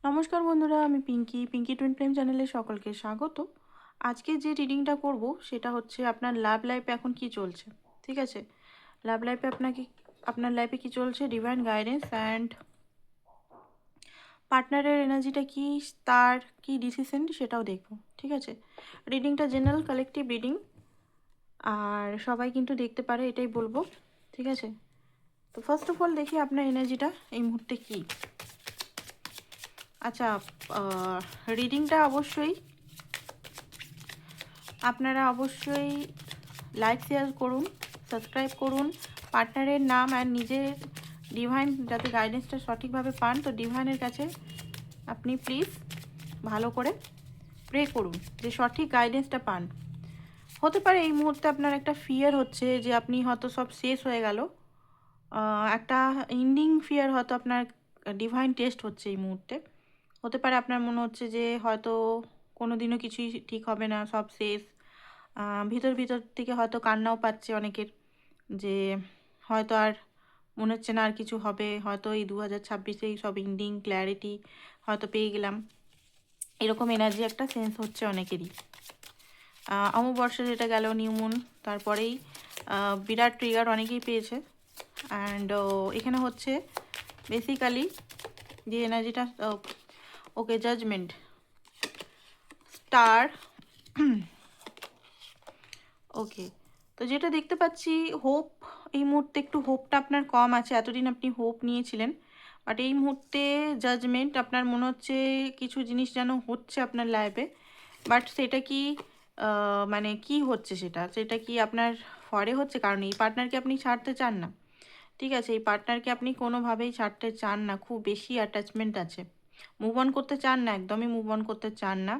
নমস্কার বন্ধুরা, আমি পিঙ্কি টুইন ফ্লেম চ্যানেলে সকলকে স্বাগত। আজকে যে রিডিংটা করব সেটা হচ্ছে আপনার লাভ লাইফে এখন কি চলছে। ঠিক আছে, লাভ লাইফে আপনার লাইফে কি চলছে, ডিভাইন গাইডেন্স অ্যান্ড পার্টনারের এনার্জিটা কি, তার কি ডিসিশন সেটাও দেখব। ঠিক আছে, রিডিংটা জেনারেল কালেকটিভ রিডিং, আর সবাই কিন্তু দেখতে পারে এটাই বলবো। ঠিক আছে, তো ফার্স্ট অফ অল দেখি আপনার এনার্জিটা এই মুহূর্তে কি। আচ্ছা, রিডিংটা আপনারা অবশ্যই লাইক শেয়ার করুন, সাবস্ক্রাইব করুন। পার্টনারের নাম আর নিজের ডিভাইন যাতে গাইডেন্সটা সঠিকভাবে পান, তো ডিভাইনের কাছে আপনি প্লিজ ভালো করে প্রে করুন যে সঠিক গাইডেন্সটা পান। হতে পারে এই মুহূর্তে আপনার একটা ফিয়ার হচ্ছে যে আপনি হয়তো সব শেষ হয়ে গেল, একটা এন্ডিং ফিয়ার হয়তো আপনার ডিভাইন টেস্ট হচ্ছে এই মুহূর্তে। হতে পারে আপনার মনে হচ্ছে যে হয়তো কোনো দিনও কিছুই ঠিক হবে না, সব শেষ। ভিতর ভিতর থেকে হয়তো কান্নাও পাচ্ছে অনেকের, যে হয়তো আর মনে হচ্ছে না আর কিছু হবে, হয়তো এই 2026-এই সব এন্ডিং ক্ল্যারিটি হয়তো পেয়ে গেলাম, এরকম এনার্জি একটা সেন্স হচ্ছে অনেকেরই। অমাবস্যা যেটা গেল, নিউ মুন, তারপরেই বিরাট ট্রিগার অনেকেই পেয়েছে। অ্যান্ড এখানে হচ্ছে বেসিক্যালি যে এনার্জিটা, ওকে, জাজমেন্ট, স্টার, ওকে। তো যেটা দেখতে পাচ্ছি, হোপ, এই মুহূর্তে একটু হোপটা আপনার কম আছে। এতদিন আপনি হোপ নিয়েছিলেন, বাট এই মুহূর্তে জাজমেন্ট, আপনার মনে হচ্ছে কিছু জিনিস যেন হচ্ছে আপনার লাইফে, বাট সেটা কি মানে কি হচ্ছে, সেটা কি আপনার ফরে হচ্ছে, কারণ এই পার্টনারকে আপনি ছাড়তে চান না। ঠিক আছে, এই পার্টনারকে আপনি কোনোভাবেই ছাড়তে চান না, খুব বেশি অ্যাটাচমেন্ট আছে, মুভ অন করতে চান না, একদমই মুভ অন করতে চান না।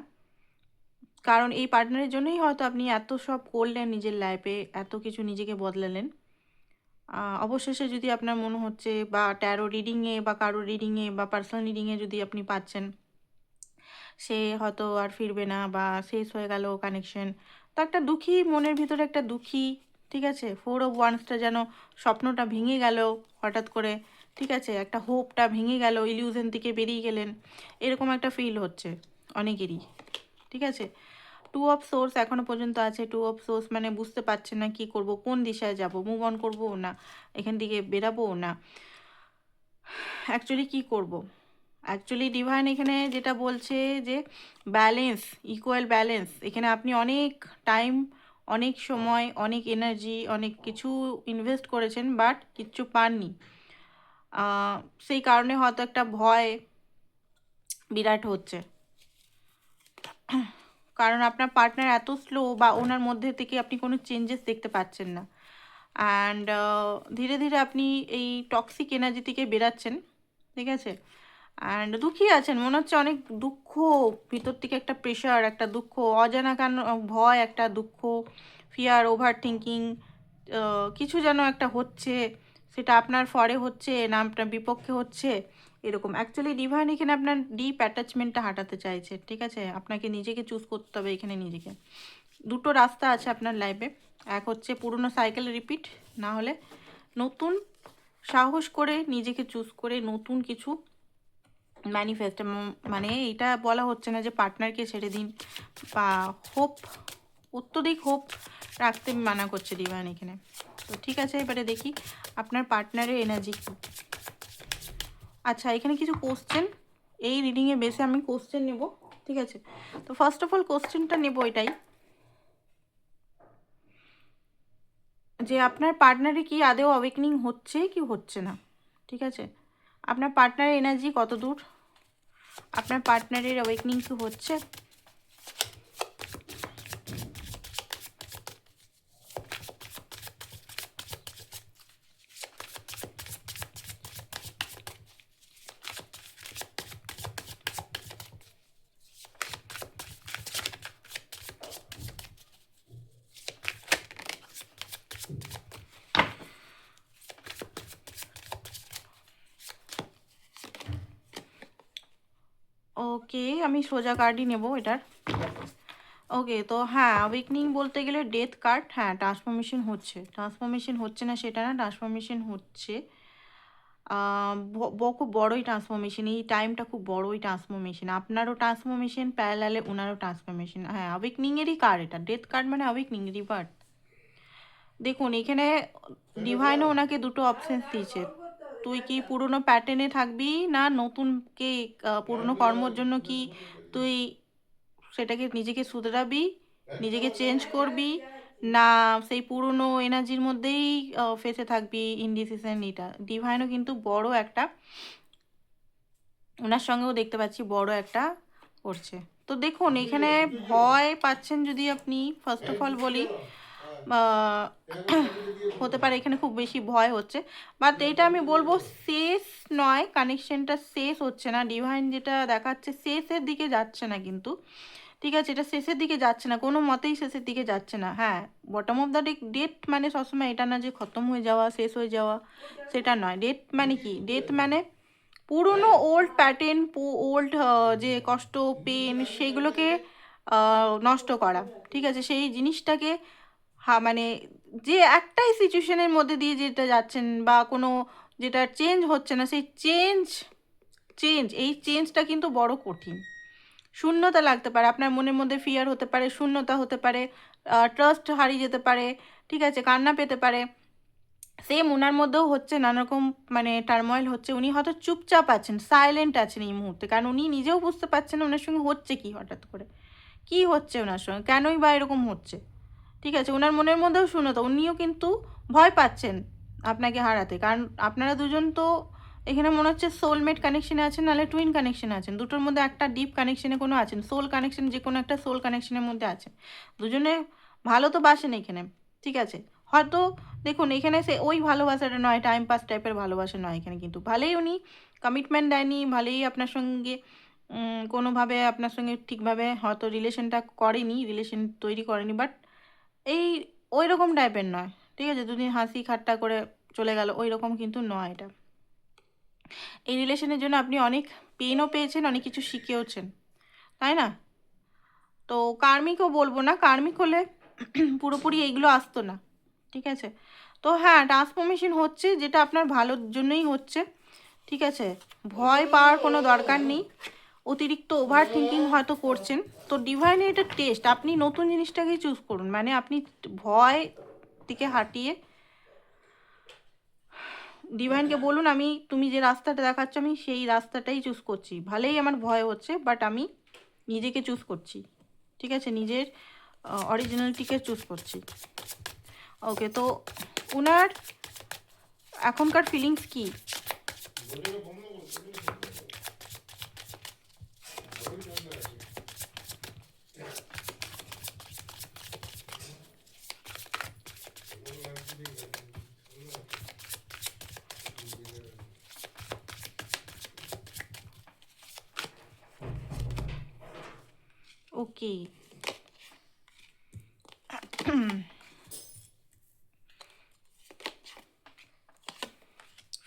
কারণ এই পার্টনারের জন্যই হয়তো আপনি এত সব করলেন নিজের লাইফে, এত কিছু নিজেকে বদলালেন। অবশেষে যদি আপনার মনে হচ্ছে, বা ট্যারো রিডিংয়ে বা কারো রিডিংয়ে বা পার্সোনাল রিডিংয়ে যদি আপনি পাচ্ছেন সে হয়তো আর ফিরবে না বা শেষ হয়ে গেল কানেকশন, তো একটা দুঃখী, মনের ভিতরে একটা দুঃখী। ঠিক আছে, 4 of Wands যেন স্বপ্নটা ভেঙে গেল হঠাৎ করে। ঠিক আছে, একটা হোপটা ভেঙে গেল, ইলিউশন থেকে বেরিয়ে গেলেন, এরকম একটা ফিল হচ্ছে অনেকেরই। ঠিক আছে, 2 of Swords এখনও পর্যন্ত আছে। 2 of Swords মানে বুঝতে পারছেন না কি করব, কোন দিশায় যাব, মুভ অন করবো না, এখান থেকে বেরাবো না, অ্যাকচুয়ালি কি করব। অ্যাকচুয়ালি ডিভাইন এখানে যেটা বলছে যে ব্যালেন্স, ইকুয়াল ব্যালেন্স। এখানে আপনি অনেক টাইম, অনেক সময়, অনেক এনার্জি, অনেক কিছু ইনভেস্ট করেছেন, বাট কিচ্ছু পাননি। সেই কারণে হয়তো একটা ভয় বিরাট হচ্ছে, কারণ আপনার পার্টনার এত স্লো, বা ওনার মধ্যে থেকে আপনি কোনো চেঞ্জেস দেখতে পাচ্ছেন না। অ্যান্ড ধীরে ধীরে আপনি এই টক্সিক এনার্জি থেকে বেরাচ্ছেন। ঠিক আছে, অ্যান্ড দুঃখী আছেন, মনে হচ্ছে অনেক দুঃখ, ভিতর থেকে একটা প্রেশার, একটা দুঃখ, অজানা কারণ, ভয়, একটা দুঃখ, ফিয়ার, ওভার থিঙ্কিং, কিছু যেন একটা হচ্ছে, সেটা আপনার ফরে হচ্ছে না আপনার বিপক্ষে হচ্ছে, এরকম। অ্যাকচুয়ালি ডিভাইন এখানে আপনার ডিপ অ্যাটাচমেন্টটা হাঁটাতে চাইছে। ঠিক আছে, আপনাকে নিজেকে চুজ করতে হবে এখানে নিজেকে। দুটো রাস্তা আছে আপনার লাইফে, এক হচ্ছে পুরনো সাইকেল রিপিট, না হলে নতুন, সাহস করে নিজেকে চুজ করে নতুন কিছু ম্যানিফেস্ট। মানে এটা বলা হচ্ছে না যে পার্টনারকে ছেড়ে দিন, বা হোপ, অত্যধিক হোপ রাখতে মানা করছে ডিভাইন এখানে। তো ঠিক আছে, এবারে দেখি আপনার পার্টনারের এনার্জি কী। আচ্ছা, এখানে কিছু কোশ্চেন, এই রিডিংয়ে বেসে আমি কোশ্চেন নেব। ঠিক আছে, তো ফার্স্ট অফ অল কোশ্চেনটা নেব এটাই, যে আপনার পার্টনারে কি আদেও অ্যাওয়েকনিং হচ্ছে কি হচ্ছে না। ঠিক আছে, আপনার পার্টনারের এনার্জি কত দূর, আপনার পার্টনারের অ্যাওয়েকনিং কি হচ্ছে। ওকে, আমি সোজা কার্ডই নেব এটার। ওকে, তো হ্যাঁ, অ্যাওয়েকনিং বলতে গেলে ডেথ কার্ড, হ্যাঁ ট্রান্সফরমেশন হচ্ছে, ট্রান্সফরমেশন হচ্ছে না সেটা না, ট্রান্সফরমেশন হচ্ছে। খুব বড়ই ট্রান্সফরমেশন, এই টাইমটা খুব বড়ই ট্রান্সফরমেশন, আপনারও ট্রান্সফরমেশন প্যারালালে ওনারও ট্রান্সফরমেশন। হ্যাঁ, অ্যাওয়েকনিংয়েরই কার্ড এটা, ডেথ কার্ড মানে অ্যাওয়েকনিং, রিবার্থ। দেখুন এখানে ডিভাইনও ওনাকে দুটো অপশানস দিয়েছে, তুই কি পুরনো প্যাটার্নে থাকবি না নতুনকে পুরনো কর্মর জন্য কি তুই সেটাকে নিজেকে শুধরাবি, নিজেকে চেঞ্জ করবি, না সেই পুরনো এনার্জির মধ্যেই ফেসে থাকবি ইনডিসিশন। এটা ডিভাইনও কিন্তু বড় একটা, ওনার সঙ্গেও দেখতে পাচ্ছি বড় একটা করছে। তো দেখুন এখানে ভয় পাচ্ছেন যদি আপনি, ফার্স্ট অফ অল বলি হতে পারে এখানে খুব বেশি ভয় হচ্ছে, বাট এটা আমি বলবো শেষ নয়, কানেকশনটা শেষ হচ্ছে না। ডিভাইন যেটা দেখাচ্ছে শেষের দিকে যাচ্ছে না কিন্তু, ঠিক আছে, এটা শেষের দিকে যাচ্ছে না, কোনো মতেই শেষের দিকে যাচ্ছে না। হ্যাঁ, বটম অফ দ্য ডেট মানে সবসময় এটা না যে খতম হয়ে যাওয়া, শেষ হয়ে যাওয়া, সেটা নয়। ডেথ মানে কি, ডেথ মানে পুরনো ওল্ড প্যাটার্ন, ওল্ড যে কষ্ট পেন সেইগুলোকে নষ্ট করা, ঠিক আছে, সেই জিনিসটাকে মানে যে একটাই সিচুয়েশনের মধ্যে দিয়ে যেটা যাচ্ছেন বা কোনো যেটা চেঞ্জ হচ্ছে না, সেই এই চেঞ্জটা কিন্তু বড় কঠিন। শূন্যতা লাগতে পারে, আপনার মনের মধ্যে ফিয়ার হতে পারে, শূন্যতা হতে পারে, ট্রাস্ট হারিয়ে যেতে পারে, ঠিক আছে, কান্না পেতে পারে। সেম ওনার মধ্যেও হচ্ছে, নানারকম মানে টার্ময়েল হচ্ছে, উনি হয়তো চুপচাপ আছেন, সাইলেন্ট আছেন এই মুহূর্তে, কারণ উনি নিজেও বুঝতে পারছেন না ওনার সঙ্গে হচ্ছে কি, হঠাৎ করে কি হচ্ছে ওনার সঙ্গে, কেনই বা এরকম হচ্ছে, ঠিক আছে। ওনার মনের মধ্যেও শূন্যতা, উনিও কিন্তু ভয় পাচ্ছেন আপনাকে হারাতে, কারণ আপনারা দুজন তো এখানে মনে হচ্ছে সোলমেট কানেকশনে আছেন, নাহলে টুইন কানেকশনে আছেন, দুটোর মধ্যে একটা ডিপ কানেকশনে কোনো আছেন, সোল কানেকশন, যে কোনো একটা সোল কানেকশনের মধ্যে আছেন, দুজনে ভালো তো বাসেন এখানে, ঠিক আছে। হয়তো দেখুন এখানে সে ওই ভালোবাসাটা নয়, টাইম পাস টাইপের ভালোবাসা নয় এখানে, কিন্তু ভালোই উনি কমিটমেন্ট দেয়নি, ভালোই আপনার সঙ্গে কোনোভাবে আপনার সঙ্গে ঠিকভাবে হয়তো রিলেশনটা করেনি, রিলেশন তৈরি করেনি, বাট এই ওই রকম টাইপের নয়, ঠিক আছে, দুদিন হাসি ঠাট্টা করে চলে গেল, ওই রকম কিন্তু নয় এটা। এই রিলেশনের জন্য আপনি অনেক পেনও পেয়েছেন, অনেক কিছু শিখেওছেন, তাই না? তো কার্মিকও বলবো না, কার্মিক হলে পুরোপুরি এইগুলো আসতো না, ঠিক আছে। তো হ্যাঁ, ট্রান্সফরমেশন হচ্ছে, যেটা আপনার ভালোর জন্যই হচ্ছে, ঠিক আছে, ভয় পাওয়ার কোনো দরকার নেই। অতিরিক্ত ওভার থিঙ্কিং হয়তো করছেন, তো ডিভাইনে এটা টেস্ট, আপনি নতুন জিনিসটাকেই চুজ করুন, মানে আপনি ভয় থেকে হাঁটিয়ে ডিভাইনকে বলুন আমি, তুমি যে রাস্তাটা দেখাচ্ছ আমি সেই রাস্তাটাই চুজ করছি, ভালোই আমার ভয় হচ্ছে বাট আমি নিজেকে চুজ করছি, ঠিক আছে, নিজের অরিজিনালিটিকে চুজ করছি। ওকে, তো ওনার এখনকার ফিলিংস কি? ওকে,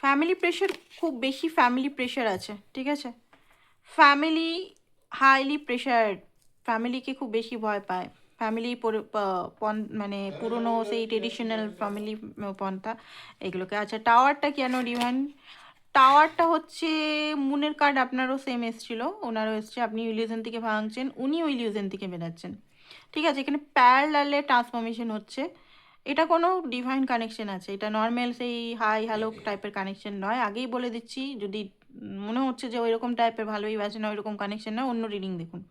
ফ্যামিলি প্রেশার, খুব বেশি ফ্যামিলি প্রেশার আছে, ঠিক আছে, ফ্যামিলি হাইলি প্রেশার, ফ্যামিলিকে খুব বেশি ভয় পায়, ফ্যামিলি মানে পুরনো সেই ট্রেডিশনাল ফ্যামিলি পন্থা এগুলোকে। আচ্ছা, টাওয়ারটা কেন ডিভাইন? টাওয়ারটা হচ্ছে মুনের কার্ড, আপনারও সেম এসছিল, ওনারও এসছে, আপনি ইলিউশন থেকে ভাঙছেন, উনিও ইলিউশন থেকে বেরাচ্ছেন, ঠিক আছে, এখানে প্যারালালে ট্রান্সফরমেশন হচ্ছে, এটা কোনো ডিভাইন কানেকশন আছে, এটা নর্মাল সেই হাই হ্যালো টাইপের কানেকশন নয়, আগেই বলে দিচ্ছি, যদি মনে হচ্ছে যে ওই রকম টাইপের ভালোই বাসে না, ওই রকম কানেকশন না, অন্য রিডিং দেখুন,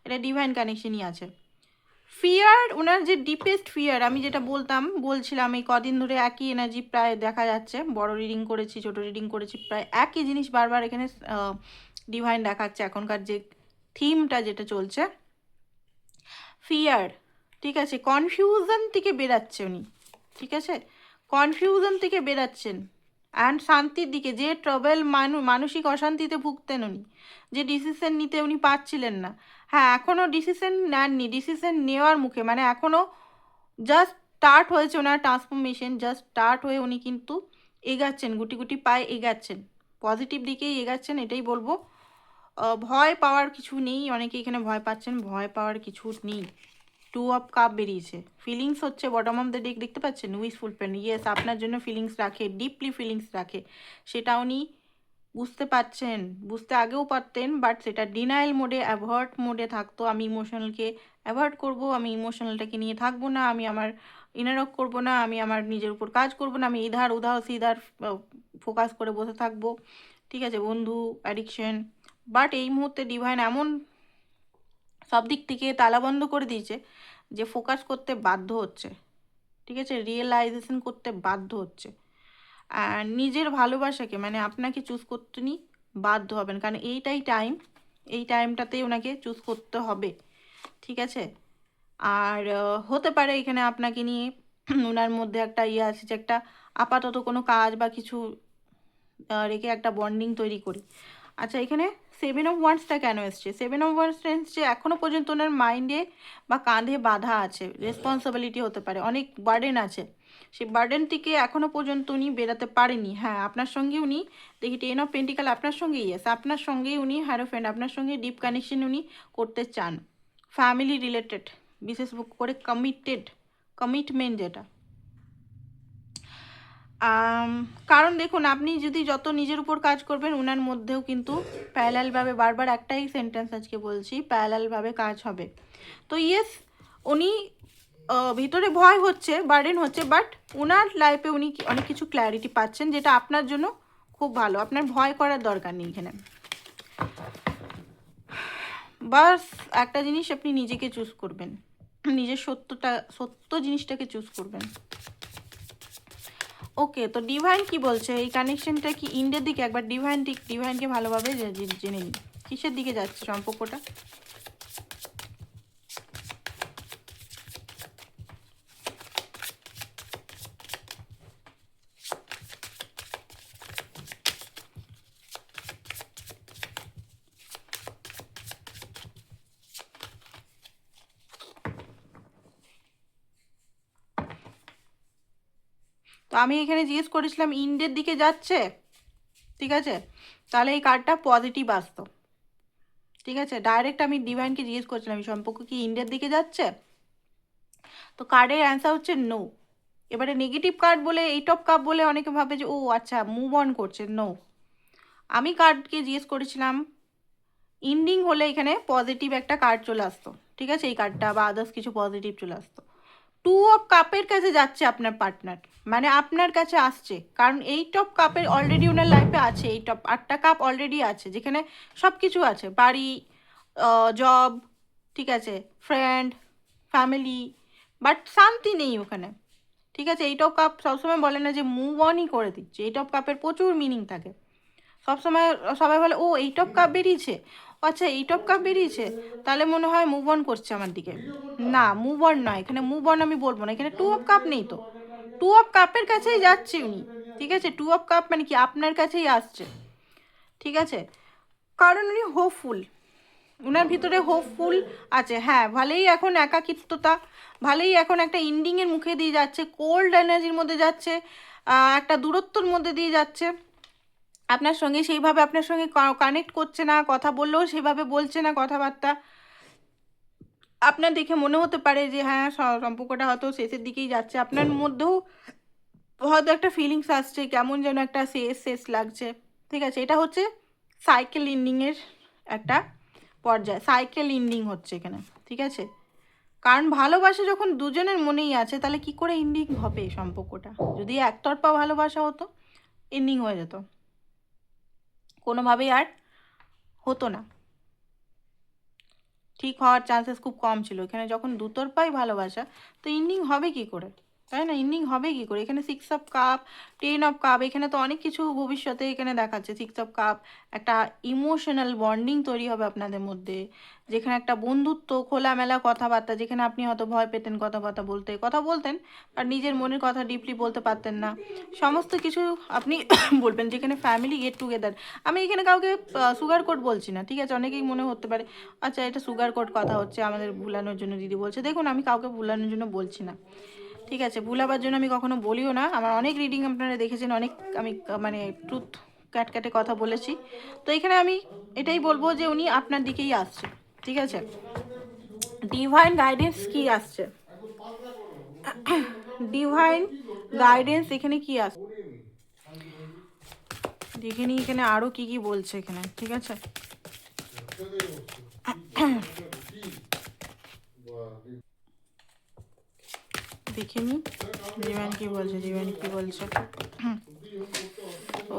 এটা ডিভাইন কানেকশনই আছে। ফিয়ার, ওনার যে ডিপেস্ট ফিয়ার, আমি যেটা বলছিলাম এই কদিন ধরে একই এনার্জি প্রায় দেখা যাচ্ছে, বড় রিডিং করেছি, ছোট রিডিং করেছি, প্রায় একই জিনিস বারবার এখানে ডিভাইন দেখাচ্ছে, এখনকার যে থিমটা যেটা চলছে, ফিয়ার, ঠিক আছে, কনফিউশন থেকে বেরাচ্ছে উনি, ঠিক আছে, কনফিউশন থেকে বেরাচ্ছেন অ্যান্ড শান্তির দিকে, যে ট্রাভেল মানসিক অশান্তিতে ভুগতেন উনি, যে ডিসিশন নিতে উনি পারছিলেন না, হ্যাঁ এখনও ডিসিশন নেননি, ডিসিশন নেওয়ার মুখে, মানে এখনও জাস্ট স্টার্ট হয়েছে ওনার ট্রান্সফরমেশন, জাস্ট স্টার্ট হয়ে উনি কিন্তু এগাচ্ছেন, গুটি গুটি পায়ে এগাচ্ছেন, পজিটিভ দিকেই এগাচ্ছেন, এটাই বলবো। ভয় পাওয়ার কিছু নেই, অনেকে এখানে ভয় পাচ্ছেন, ভয় পাওয়ার কিছু নেই, টু অফ কাপ বেরিয়েছে, ফিলিংস হচ্ছে বটম অফ দ্য ডেক দেখতে পাচ্ছেন, উইশ ফুলফিল, ইয়েস আপনার জন্য ফিলিংস রাখে, ডিপলি ফিলিংস রাখে, সেটা উনি বুঝতে পারছেন, বুঝতে আগেও পারতেন, বাট সেটা ডিনায়াল মোডে, অ্যাভয়েড মোডে থাকতো। আমি ইমোশনালকে অ্যাভয়েড করব, আমি ইমোশনালটাকে নিয়ে থাকবো না, আমি আমার ইনারক করব না, আমি আমার নিজের উপর কাজ করব না, আমি ইধার উধার সিধার ফোকাস করে বসে থাকবো, ঠিক আছে, বন্ধু, অ্যাডিকশন। বাট এই মুহূর্তে ডিভাইন এমন সব দিক থেকে তালাবন্ধ করে দিয়েছে যে ফোকাস করতে বাধ্য হচ্ছে, ঠিক আছে, রিয়েলাইজেশন করতে বাধ্য হচ্ছে, আর নিজের ভালোবাসাকে মানে আপনাকে চুজ করতে নি বাধ্য হবেন, কারণ এই টাইমটাতেই ওনাকে চুজ করতে হবে, ঠিক আছে। আর হতে পারে এখানে আপনাকে নিয়ে ওনার মধ্যে একটা ইয়ে আছে যে একটা আপাতত কোনো কাজ বা কিছু রেখে একটা বন্ডিং তৈরি করি। আচ্ছা, এখানে 7 অফ ওয়ান্সটা কেন এসছে? 7 অফ ওয়ান্সটা এসছে এখনও পর্যন্ত ওনার মাইন্ডে বা কাঁধে বাধা আছে, রেসপন্সিবিলিটি হতে পারে, অনেক বার্ডেন আছে, সেই বার্ডেন থেকে এখনও পর্যন্ত উনি বেরাতে পারেনি। হ্যাঁ, আপনার সঙ্গে উনি দেখি 10 অফ পেন্টিকাল আপনার সঙ্গেই আছে, আপনার সঙ্গেই উনি হ্যারোফ্রেন্ড, আপনার সঙ্গে ডিপ কানেকশন উনি করতে চান, ফ্যামিলি রিলেটেড, বিশেষ করে কমিটমেন্ট যেটা। কারণ দেখুন, আপনি যদি যত নিজের উপর কাজ করবেন ওনার মধ্যেও কিন্তু প্যারালালভাবে, বারবার একটাই সেন্টেন্স আজকে বলছি, প্যারালালভাবে কাজ হবে। তো ইয়েস, উনি ভিতরে ভয় হচ্ছে, বার্ডেন হচ্ছে, বাট ওনার লাইফে উনি অনেক কিছু ক্ল্যারিটি পাচ্ছেন, যেটা আপনার জন্য খুব ভালো, আপনার ভয় করার দরকার নেই এখানে। বাস একটা জিনিস, আপনি নিজেকে চুজ করবেন, নিজের সত্য জিনিসটাকে চুজ করবেন। ওকে, তো ডিভাইন কি বলছে? এই কানেকশনটা কি ইন্ডের দিকে? একবার ডিভাইনকে ভালোভাবে জেনে নিই, কিসের দিকে যাচ্ছে সম্পর্কটা? তো আমি এখানে জিজ্ঞেস করেছিলাম ইন্ডের দিকে যাচ্ছে, ঠিক আছে, তাহলে এই কার্ডটা পজিটিভ আসতো, ঠিক আছে। ডাইরেক্ট আমি ডিভাইনকে জিজ্ঞেস করছিলাম এই সম্পর্ক কি ইন্ডের দিকে যাচ্ছে, তো কার্ডের অ্যান্সার হচ্ছে নো। এবারে নেগেটিভ কার্ড বলে, 8 অফ কাপ বলে অনেকে ভাবে যে ও আচ্ছা মুভ অন করছে, নো। আমি কার্ডকে জিজ্ঞেস করেছিলাম ইন্ডিং হলে এখানে পজিটিভ একটা কার্ড চলে আসতো, ঠিক আছে, এই কার্ডটা বা আদার্স কিছু পজিটিভ চলে আসতো। 2 অফ কাপের কাছে যাচ্ছে আপনার পার্টনার, মানে আপনার কাছে আসছে, কারণ 8 অফ কাপের অলরেডি ওনার লাইফে আছে, 8টা কাপ অলরেডি আছে, যেখানে সব কিছু আছে, বাড়ি, জব, ঠিক আছে, ফ্রেন্ড, ফ্যামিলি, বাট শান্তি নেই ওখানে, ঠিক আছে। 8 অফ কাপ সবসময় বলে না যে মুভ অনই করে দিচ্ছে, 8 অফ কাপের প্রচুর মিনিং থাকে, সবসময় সবাই বলে ও 8 অফ কাপ বেরিয়েছে, আচ্ছা 8 অফ কাপ বেরিয়েছে, তাহলে মনে হয় মুভ অন করছে আমার দিকে, না মুভ অন নয়, এখানে মুভ অন আমি বলবো না, এখানে 2 অফ কাপ নেই, তো 2 অফ কাপের কাছেই যাচ্ছে উনি, ঠিক আছে, 2 অফ কাপ মানে কি আপনার কাছেই আসছে, ঠিক আছে, কারণ উনি হোপফুল, ওনার ভিতরে হোপফুল আছে। হ্যাঁ, ভালোই এখন একাকিত্বতা, ভালোই এখন একটা ইন্ডিংয়ের মুখে দিয়ে যাচ্ছে, কোল্ড এনার্জির মধ্যে যাচ্ছে, একটা দূরত্বর মধ্যে দিয়ে যাচ্ছে আপনার সঙ্গে, সেইভাবে আপনার সঙ্গে কানেক্ট করছে না, কথা বললেও সেভাবে বলছে না কথাবার্তা, আপনার দেখে মনে হতে পারে যে হ্যাঁ সম্পর্কটা হয়তো শেষের দিকেই যাচ্ছে, আপনার মধ্যেও হয়তো একটা ফিলিংস আসছে, কেমন যেন একটা শেষ শেষ লাগছে, ঠিক আছে, এটা হচ্ছে সাইকেল ইন্ডিংয়ের একটা পর্যায়, সাইকেল ইন্ডিং হচ্ছে এখানে, ঠিক আছে, কারণ ভালোবাসা যখন দুজনের মনেই আছে তাহলে কি করে ইন্ডিং হবে সম্পর্কটা? যদি একতরফা ভালোবাসা হতো এন্ডিং হয়ে যেত, কোনোভাবেই আর হতো না, ঠিক হওয়ার চান্সেস খুব কম ছিল। এখানে যখন দুতরফাই ভালোবাসা, তো ইন্ডিং হবে কি করে, তাই না? ইন্ডিং হবে কি করে? এখানে 6 অফ কাপ, 10 অফ কাপ, এখানে তো অনেক কিছু ভবিষ্যতে এখানে দেখাচ্ছে। 6 অফ কাপ, একটা ইমোশনাল বন্ডিং তৈরি হবে আপনাদের মধ্যে, যেখানে একটা বন্ধুত্ব, খোলামেলা কথাবার্তা, যেখানে আপনি হয়তো ভয় পেতেন কথাবার্তা বলতে, কথা বলতেন আর নিজের মনের কথা ডিপলি বলতে পারতেন না, সমস্ত কিছু আপনি বলবেন, যেখানে ফ্যামিলি গেট টুগেদার। আমি এখানে কাউকে সুগার কোট বলছি না, ঠিক আছে, অনেকেই মনে হতে পারে আচ্ছা এটা সুগার কোট কথা হচ্ছে, আমাদের ভুলানোর জন্য দিদি বলছে, দেখুন আমি কাউকে ভুলানোর জন্য বলছি না, ঠিক আছে, ভুলাবার জন্য আমি কখনো বলিও না, আমার অনেক রিডিং আপনারা দেখেছেন, অনেক আমি মানে ট্রুথ কাটে কথা বলেছি, তো এখানে আমি এটাই বলবো যে উনি আপনার দিকেই আসছে, ঠিক আছে, ডিভাইন গাইডেন্স কি আসছে, ডিভাইন গাইডেন্স এখানে কি আসছে দেখে নি, এখানে আরো কি কি বলছে এখানে, ঠিক আছে। দেখে নি ডিভাইন কি বলছে, ডিভাইন কি বলছে।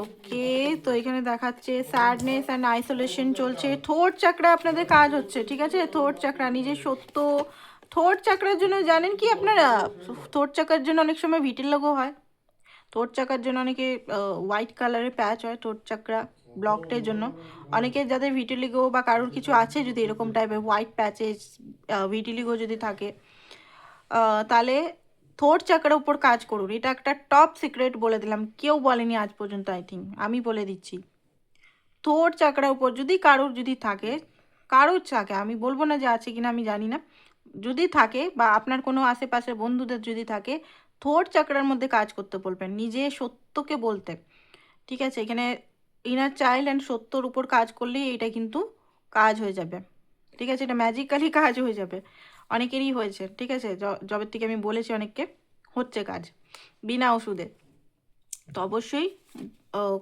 ওকে, তো এখানে দেখাচ্ছে স্যাডনেস অ্যান্ড আইসোলেশন চলছে, থোট চাকরা আপনাদের কাজ হচ্ছে, ঠিক আছে। থোট চাকরা নিজের সত্য, থোট চাকরার জন্য জানেন কি আপনারা, থোট চাকরার জন্য অনেক সময় ভিটিলগো হয়, থোট চাকার জন্য অনেকে হোয়াইট কালারের প্যাচ হয় থোট চাকরা ব্লকটের জন্য। অনেকে যাদের ভিটিলিগো বা কারোর কিছু আছে যদি এরকম টাইপের হোয়াইট প্যাচেস ভিটিলিগো যদি থাকে, তাহলে থোট চাকরার উপর কাজ করুন। এটা একটা টপ সিক্রেট বলে দিলাম, কেউ বলেনি আজ পর্যন্ত, আই থিঙ্ক আমি বলে দিচ্ছি। থোট চাকরার উপর যদি কারোর যদি থাকে, কারোর থাকে, আমি বলবো না যে আছে কিনা আমি জানি না, যদি থাকে বা আপনার কোনো আশেপাশে বন্ধুদের যদি থাকে, থোট চাকরার মধ্যে কাজ করতে বলবেন, নিজে সত্যকে বলতে, ঠিক আছে। এখানে ইনার চাইল্ড অ্যান্ড সত্যর উপর কাজ করলেই এটা কিন্তু কাজ হয়ে যাবে, ঠিক আছে। এটা ম্যাজিক্যালি কাজ হয়ে যাবে, অনেকেরই হয়েছে, ঠিক আছে। জবের থেকে আমি বলেছি অনেককে হচ্ছে কাজ বিনা ওষুধে, তো অবশ্যই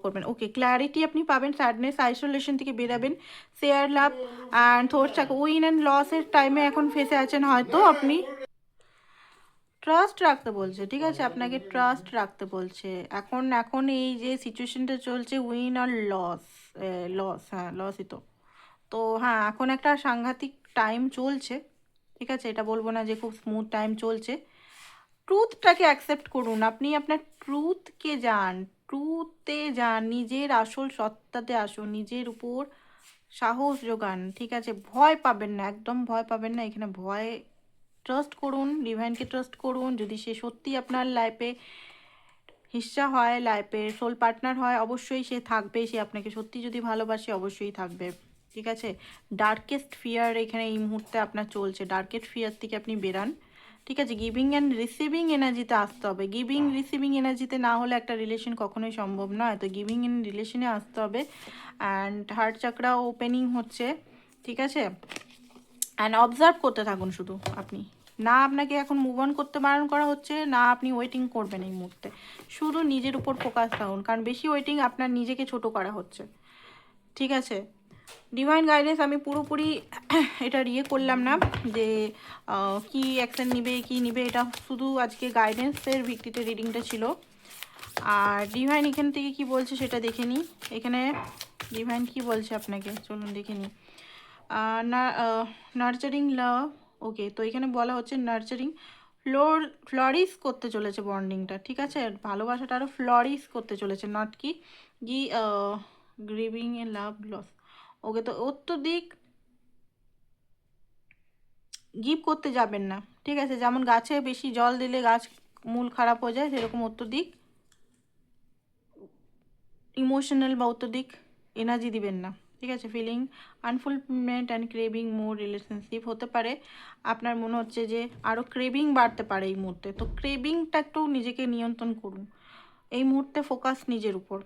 করবেন। ওকে, ক্ল্যারিটি আপনি পাবেন, স্যাডনেস আইসোলেশন থেকে বেরাবেন, share love and thought chakra win and লসের টাইমে এখন ফেসে আছেন হয়তো আপনি, ট্রাস্ট রাখতে বলছে, ঠিক আছে, আপনাকে ট্রাস্ট রাখতে বলছে। এখন এখন এই যে সিচুয়েশনটা চলছে উইন আর লস, লস, হ্যাঁ লসই তো, তো হ্যাঁ এখন একটা সাংঘাতিক টাইম চলছে, ঠিক আছে। এটা বলবো না যে খুব স্মুথ টাইম চলছে। ট্রুথটাকে অ্যাকসেপ্ট করুন, আপনি আপনার ট্রুথকে যান, ট্রুথে যান, নিজের আসল সত্তাতে আসুন, নিজের উপর সাহস যোগান, ঠিক আছে। ভয় পাবেন না, একদম ভয় পাবেন না, এখানে ভয়, ট্রাস্ট করুন, ডিভাইনকে ট্রাস্ট করুন। যদি সে সত্যি আপনার লাইফে হিস্সা হয়, লাইফের সোল পার্টনার হয়, অবশ্যই সে থাকবে, সে আপনাকে সত্যি যদি ভালোবাসে অবশ্যই থাকবে, ঠিক আছে। ডার্কেস্ট ফিয়ার এখানে এই মুহূর্তে আপনার চলছে, ডার্কেস্ট ফিয়ার থেকে আপনি বেরান, ঠিক আছে। গিভিং অ্যান্ড রিসিভিং এনার্জিতে আসতে হবে, গিভিং রিসিভিং এনার্জিতে না হলে একটা রিলেশন কখনোই সম্ভব নয়, তো গিভিং ইন রিলেশনে আসতে হবে। অ্যান্ড হার্ট চাকরা ওপেনিং হচ্ছে, ঠিক আছে। অ্যান্ড অবজার্ভ করতে থাকুন শুধু আপনি, না আপনাকে এখন মুভ অন করতে বারণ করা হচ্ছে, না আপনি ওয়েটিং করবেন এই মুহূর্তে, শুধু নিজের উপর ফোকাস রাখুন, কারণ বেশি ওয়েটিং আপনার নিজেকে ছোট করা হচ্ছে, ঠিক আছে। ডিভাইন গাইডেন্স আমি পুরোপুরি এটা করলাম না যে কি অ্যাকশন নিবে কি নিবে, এটা শুধু আজকে গাইডেন্সের ভিত্তিতে রিডিংটা ছিল। আর ডিভাইন এখান থেকে কি বলছে সেটা দেখে নিই, এখানে ডিভাইন কি বলছে আপনাকে, চলুন দেখে নিই। নার্চারিং লাভ, ওকে, তো এখানে বলা হচ্ছে নার্চারিং ফ্লরিশ করতে চলেছে বন্ডিংটা, ঠিক আছে, ভালোবাসাটা আরও ফ্লরিশ করতে চলেছে, নট কি গ্রিভিং এ লাভ লস। ওকে, তো অত্যধিক গিভ করতে যাবেন না, ঠিক আছে। যেমন গাছে বেশি জল দিলে গাছ মূল খারাপ হয়ে যায়, সেরকম অত্যধিক ইমোশনাল বা অত্যধিক এনার্জি দিবেন না, ঠিক আছে। Feeling unfulfilment and craving more relationship হতে পারে, আপনার মনে হচ্ছে যে আরও ক্রেভিং বাড়তে পারে এই মুহূর্তে, তো ক্রেভিংটা একটু নিজেকে নিয়ন্ত্রণ করুন এই মুহূর্তে, ফোকাস নিজের উপর।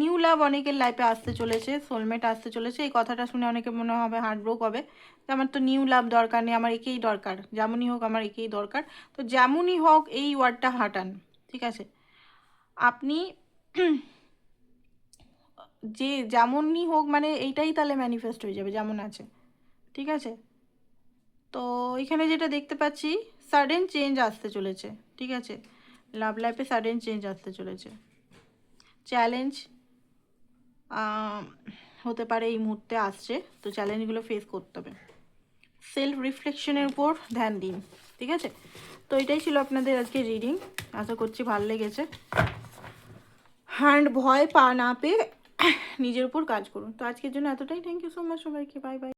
নিউ লাভ অনেকের লাইফে আসতে চলেছে, সোলমেট আসতে চলেছে, এই কথাটা শুনে অনেকে মনে হবে হার্টব্রোক হবে যে আমার তো নিউ লাভ দরকার নেই, আমার একেই দরকার, যেমনই হোক আমার একেই দরকার, তো যেমনই হোক এই ওয়ার্ডটা হাঁটান, ঠিক আছে। আপনি যে যেমনই হোক মানে এইটাই তাহলে ম্যানিফেস্ট হয়ে যাবে যেমন আছে, ঠিক আছে। তো এখানে যেটা দেখতে পাচ্ছি সাডেন চেঞ্জ আসতে চলেছে, ঠিক আছে, লাভ লাইফে সাডেন চেঞ্জ আসতে চলেছে, চ্যালেঞ্জ হতে পারে এই মুহূর্তে আসছে, তো চ্যালেঞ্জগুলো ফেস করতে হবে, সেলফ রিফ্লেকশনের উপর ধ্যান দিন, ঠিক আছে। তো এটাই ছিল আপনাদের আজকে রিডিং, আশা করছি ভালো লেগেছে। হ্যান্ড ভয় না পেয়ে নিজের উপর কাজ করুন। তো আজকের জন্য এতটাই, থ্যাংক ইউ সো মাচ সবাইকে, বাই বাই।